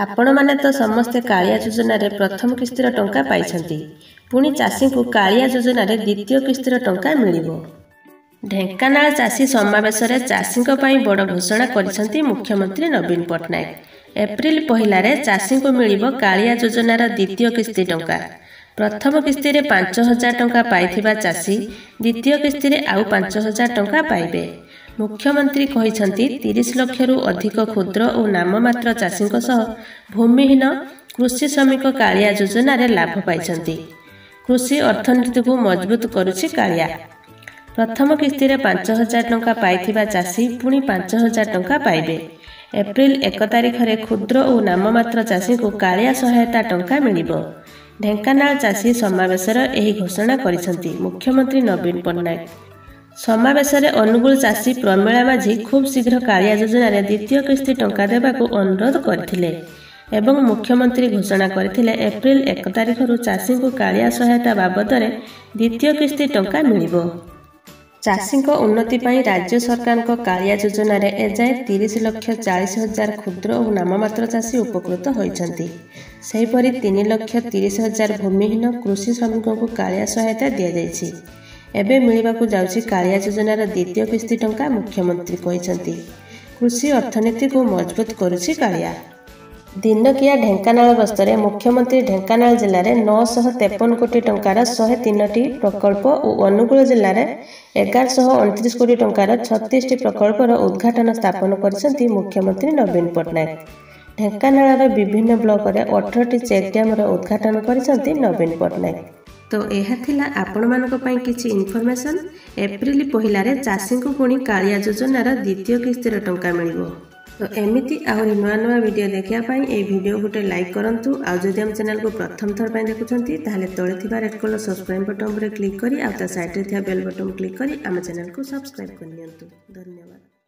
आपण माने तो समस्ते कालिया योजना रे प्रथम किस्तिर टंका पाइछंती। पुणी चाषी को कालिया योजना रे द्वितीय किस्तिर टंका मिलिबो। ढेंकानाल चाषी समावेश रे चाषी को पई बड़ घोषणा करिसंती मुख्यमंत्री नवीन पटनायक। एप्रिल 1 रे चाषी को मिलिबो कालिया योजना रा द्वितीय किस्ती टंका। प्रथम किस्ती रे 5000 टंका पाइथिबा चाषी द्वितीय किस्ती रे आउ 5000 टंका पाइबे। मुख्यमंत्री कहिसंती 30 लाख रु अधिक क्षुद्र और नाममात्र चाषी सह भूमिहीन कृषि श्रमिक कालिया योजना रे लाभ पाइछंती। कृषि अर्थनीति को मजबूत करुछि कालिया। प्रथम किस्ती रे 5000 टंका पाइथिबा चाषी पुणी 5000 टंका पाइबे। एप्रिल 1 तारिख रे क्षुद्र और नाममात्र चाषी को कालिया सहायता टंका मिलिबो। ढेंकानाल चाषी समावेश एही घोषणा करिसंती मुख्यमंत्री नवीन पटनायक। समावेश अनुगुल चाषी प्रमिला माझी खूब शीघ्र कालिया योजना रे द्वितीय किस्ती टंका देबाकू अनुरोध करथिले एवं मुख्यमंत्री घोषणा करथिले एप्रिल 1 तारिख रु चाषी को कालिया सहायता बाबद रे द्वितीय किस्ती टंका मिलिबो। चाषी को उन्नति पई राज्य सरकार को कालिया योजना रे एजाए 30,40,000 क्षुद्र और नाममात्र चाषी उपकृत होइछंती। सेहीपरि 3,30,000 भूमिहीन कृषि श्रमिकों को कालिया सहायता दिया जाइछि। एबे मिलिबाकू जाउछि कालिया योजनार द्वितीय किस्ती टंका। मुख्यमंत्री कहिसंती कृषि अर्थनीति को मजबूत करुछि कालिया। दिनकिया ढेंकानाल गस्तरे मुख्यमंत्री ढेंकानाल जिले में 953 कोटी टंकार 103टी प्रकल्प और अनुगुल जिले में 1129 कोटी टंकार 36टी प्रकल्पर उद्घाटन स्थापन करिसंती मुख्यमंत्री नवीन पटनायक। ढेंकानाल विभिन्न ब्लॉक रे 18टी चेक डैम उद्घाटन करिसंती नवीन पटनायक। तो यह थिला आपण मानक पई किछि इनफॉरमेशन। एप्रिल 1 रे चाषी को पुणी कालिया योजनार द्वितीय किस्तिर टंका मिलिबो। तो एमिति आहरी नुआ नुआ वीडियो देखिया पाई ए वीडियो गोटे लाइक करंतु। आ जदि हम चैनल को प्रथम थर पई देखुछंती ताहले तळे थिबा रेड कलर सब्सक्राइब बटन रे क्लिक करी आ ता साइड रे थिबा बेल बटन क्लिक करी हम चैनल को सब्सक्राइब कर नियंतु। धन्यवाद।